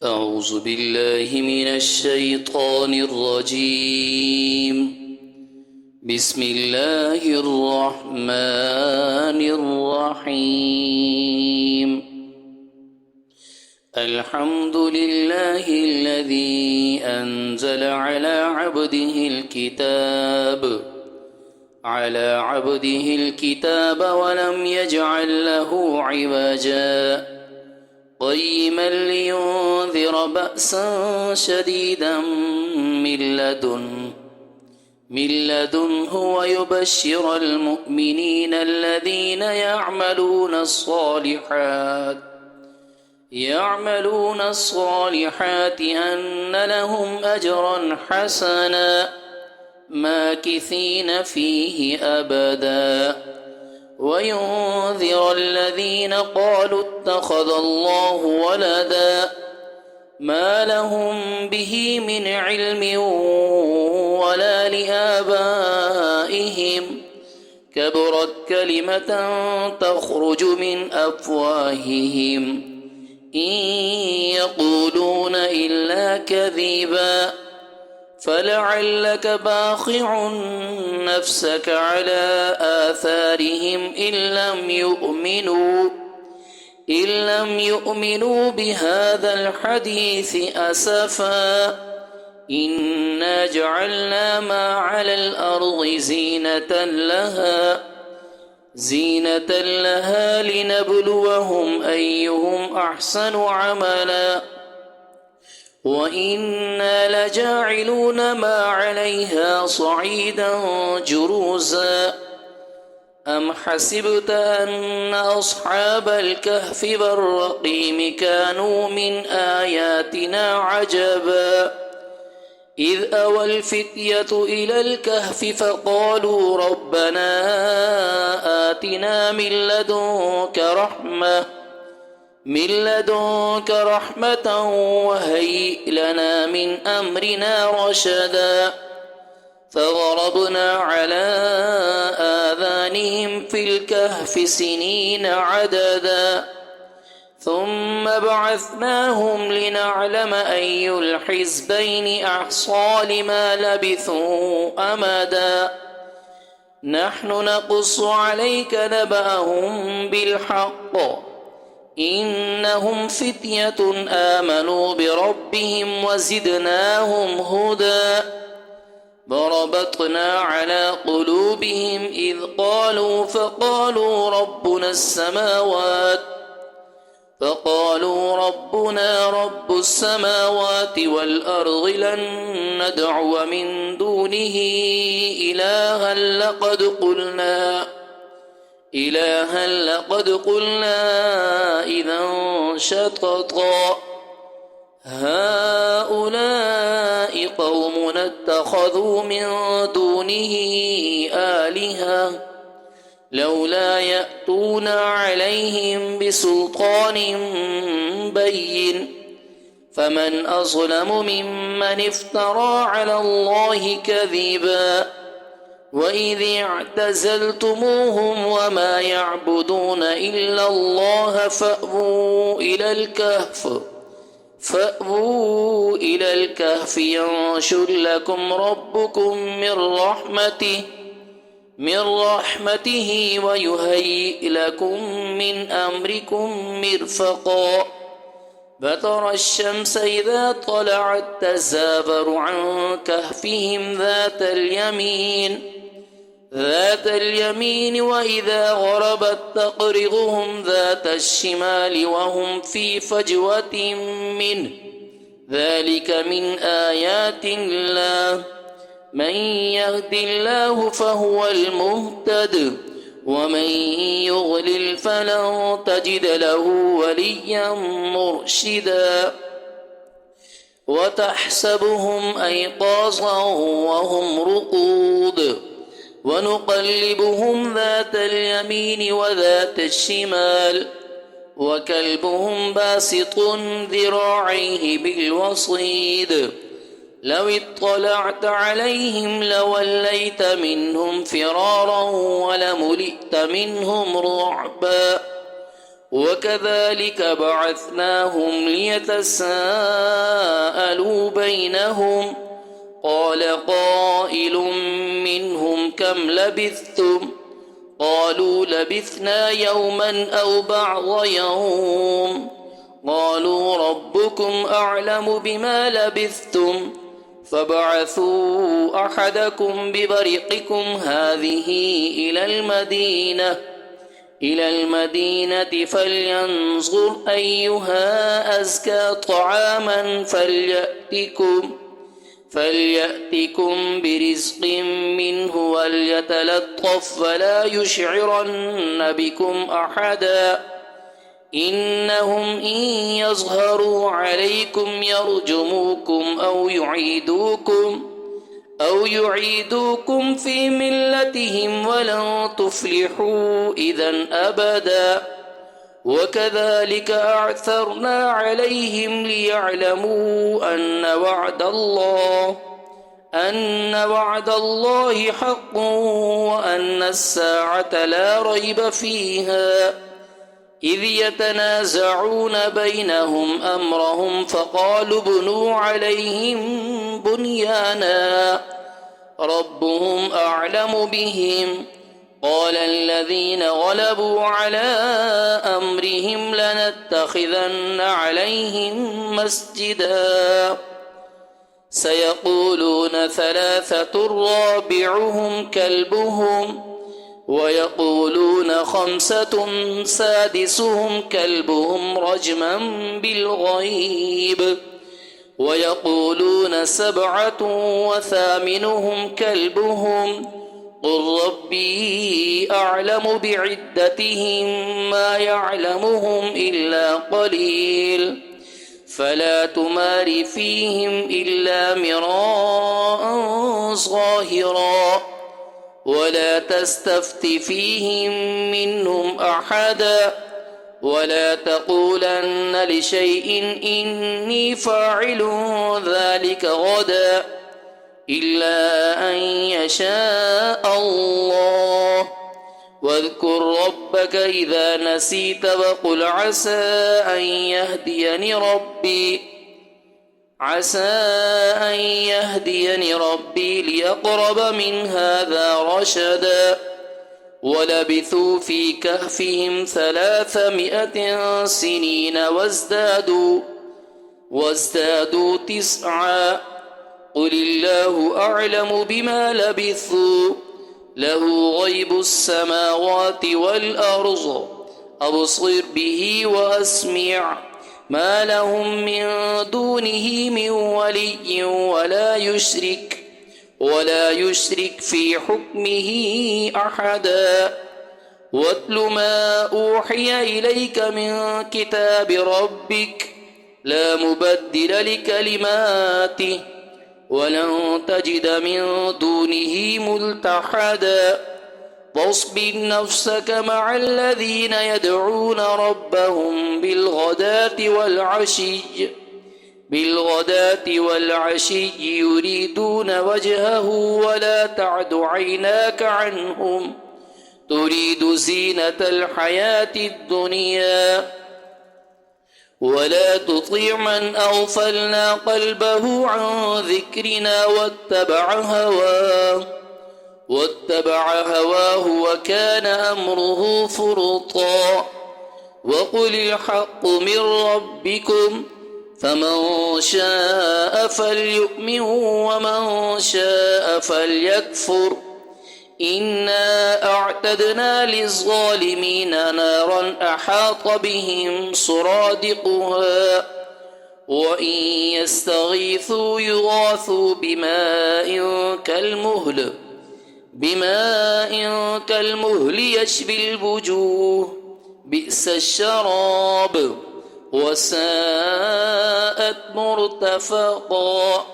أعوذ بالله من الشيطان الرجيم. بسم الله الرحمن الرحيم. الحمد لله الذي أنزل على عبده الكتاب ولم يجعل له عوجا قيما لينذر بأسا شديدا من لدنه ويبشر المؤمنين الذين يعملون الصالحات أن لهم أجرا حسنا ماكثين فيه أبدا وينذر الذين قالوا اتخذ الله ولدا ما لهم به من علم ولا لآبائهم كبرت كلمة تخرج من أفواههم إن يقولون إلا كذبا فلعلك باخع نفسك على آثارهم إن لم يؤمنوا بهذا الحديث أسفا إنا جعلنا ما على الأرض زينة لها لنبلوهم أيهم أحسن عملا وإنا لجاعلون ما عليها صعيدا جروزا أم حسبت أن أصحاب الكهف والرقيم كانوا من آياتنا عجبا إذ أوى الفتية إلى الكهف فقالوا ربنا آتنا من لدنك رحمة وهيئ لنا من أمرنا رشدا فضربنا على آذانهم في الكهف سنين عددا ثم بعثناهم لنعلم أي الحزبين أحصى لما لبثوا أمدا نحن نقص عليك نبأهم بالحق إنهم فتية آمنوا بربهم وزدناهم هدى وربطنا على قلوبهم إذ قالوا فقالوا ربنا رب السماوات والأرض لن ندعو من دونه إلها لقد قلنا إذا شططا هؤلاء قومنا اتخذوا من دونه آلهة لولا يأتون عليهم بسلطان بين فمن أظلم ممن افترى على الله كذبا وإذ اعتزلتموهم وما يعبدون إلا الله فأووا إلى الكهف ينشر لكم ربكم من رحمته ويهيئ لكم من أمركم مرفقا فترى الشمس إذا طلعت تزاور عن كهفهم ذات اليمين وإذا غربت تقرضهم ذات الشمال وهم في فجوة منه ذلك من آيات الله من يهد الله فهو المهتد ومن يضلل فلن تجد له وليا مرشدا وتحسبهم أيقاظا وهم رقود ونقلبهم ذات اليمين وذات الشمال وكلبهم باسط ذراعيه بالوصيد لو اطلعت عليهم لوليت منهم فرارا ولملئت منهم رعبا وكذلك بعثناهم ليتساءلوا بينهم قال قائل منهم كم لبثتم قالوا لبثنا يوما أو بعض يوم قالوا ربكم أعلم بما لبثتم فابعثوا أحدكم ببرقكم هذه إلى المدينة فلينظر أيها أزكى طعاما فليأتكم برزق منه وليتلطف ولا يشعرن بكم أحدا إنهم إن يظهروا عليكم يرجموكم أو يعيدوكم في ملتهم ولن تفلحوا إذا أبدا وكذلك أعثرنا عليهم ليعلموا أن وعد الله حق وأن الساعة لا ريب فيها إذ يتنازعون بينهم أمرهم فقالوا ابنوا عليهم بنيانا ربهم أعلم بهم قال الذين غلبوا على أمرهم لنتخذن عليهم مسجدا سيقولون ثلاثة رابعهم كلبهم ويقولون خمسة سادسهم كلبهم رجما بالغيب ويقولون سبعة وثامنهم كلبهم قل ربي أعلم بعدتهم ما يعلمهم إلا قليل فلا تمار فيهم إلا مراء ظاهرا ولا تستفت فيهم منهم أحدا ولا تقولن لشيء إني فاعل ذلك غدا إلا أن يشاء الله واذكر ربك إذا نسيت وقل عسى أن يهديني ربي ليقرب من هذا رشدا ولبثوا في كهفهم 300 سنين وازدادوا 9 قل الله أعلم بما لبثوا له غيب السماوات والأرض أبصر به وأسمع ما لهم من دونه من ولي ولا يشرك في حكمه أحدا واتل ما أوحي إليك من كتاب ربك لا مبدل لكلماته ولن تجد من دونه ملتحدا واصبر نفسك مع الذين يدعون ربهم بالغداة والعشي يريدون وجهه ولا تعد عيناك عنهم تريد زينة الحياة الدنيا ولا تطيع من أغفلنا قلبه عن ذكرنا واتبع هواه وكان أمره فرطا وقل الحق من ربكم فمن شاء فليؤمن ومن شاء فليكفر إنا أعتدنا للظالمين نارا أحاط بهم سرادقها وإن يستغيثوا يغاثوا بماء كالمهل يشبي الوجوه بئس الشراب وساءت مرتفقا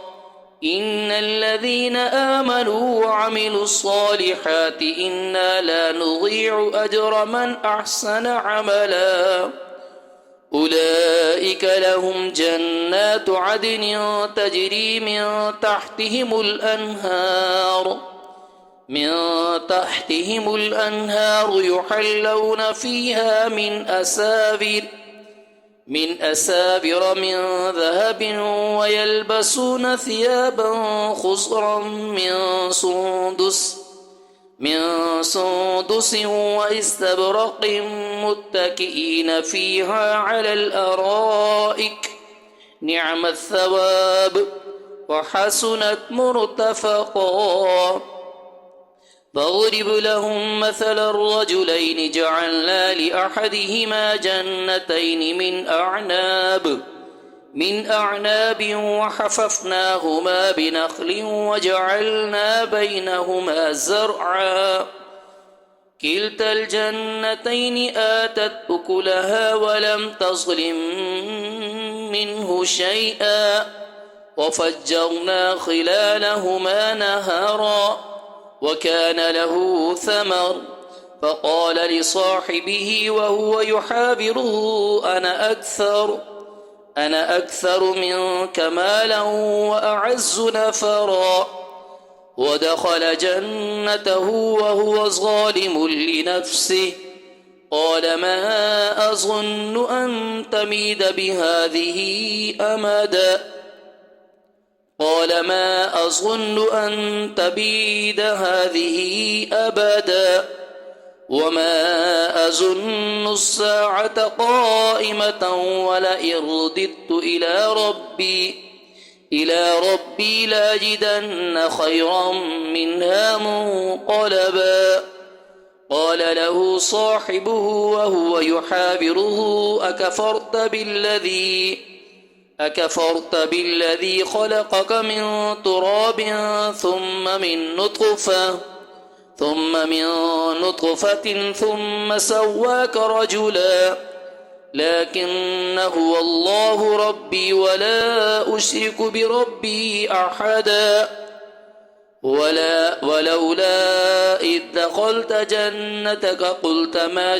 إن الذين آمنوا وعملوا الصالحات إنا لا نضيع أجر من أحسن عملا أولئك لهم جنات عدن تجري من تحتهم الأنهار من تحتهم الأنهار يحلون فيها من أسابر من ذهب ويلبسون ثيابا خضرا من سندس واستبرق متكئين فيها على الأرائك نعم الثواب وحسنت مرتفقا. فاضرب لهم مثل الرجلين جعلنا لأحدهما جنتين من أعناب وحففناهما بنخل وجعلنا بينهما زرعا كلتا الجنتين آتت أكلها ولم تظلم منه شيئا وفجرنا خلالهما نهرا وكان له ثمر فقال لصاحبه وهو يحاوره أنا أكثر منك مالا وأعز نفرا. ودخل جنته وهو ظالم لنفسه قال ما أظن أن تميد هذه أبدا وما أظن الساعة قائمة ولئن رددت إلى ربي لاجدن خيرا منها منقلبا. قال له صاحبه وهو يحاوره أكفرت بالذي خلقك من تراب ثم من نطفة ثم سواك رجلا لكن هو الله ربي ولا أشرك بربي أحدا. ولولا إذ دخلت جنتك قلت ما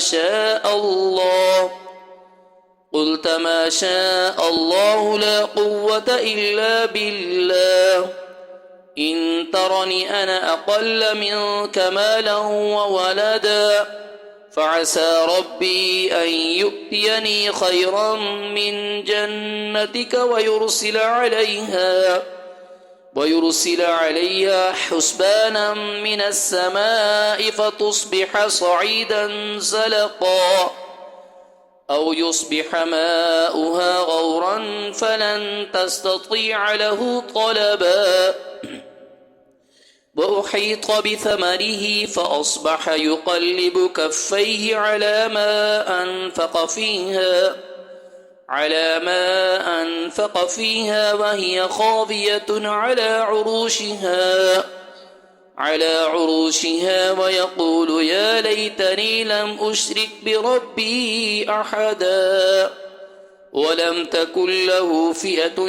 شاء الله لا قوة إلا بالله إن ترني أنا أقل منك مالا وولدا فعسى ربي أن يؤتيني خيرا من جنتك ويرسل عليها حسبانا من السماء فتصبح صعيدا زلقا أو يصبح ماؤها غورا فلن تستطيع له طلبا. وأحيط بثمره فأصبح يقلب كفيه على ما أنفق فيها وهي خاوية على عروشها ويقول يا ليتني لم أشرك بربي أحدا. ولم تكن له فئة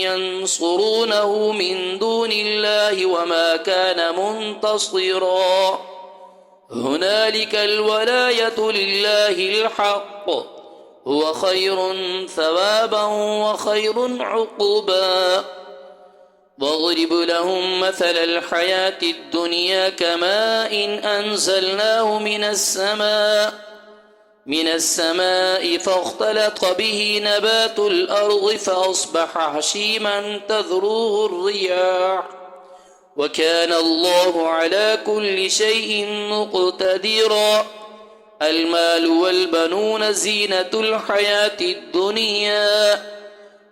ينصرونه من دون الله وما كان منتصرا. هنالك الولاية لله الحق هو خير ثوابا وخير عقبا. واضرب لهم مثل الحياة الدنيا كماء أنزلناه من السماء فاختلط به نبات الأرض فأصبح هشيما تذروه الرياح وكان الله على كل شيء مقتدرا. المال والبنون زينة الحياة الدنيا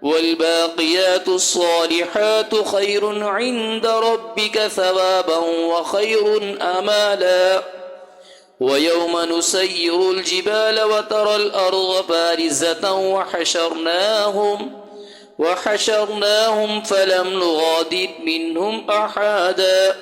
والباقيات الصالحات خير عند ربك ثوابا وخير أمالا. ويوم نسير الجبال وترى الأرض بارزة وحشرناهم فلم نغادر منهم أحدا.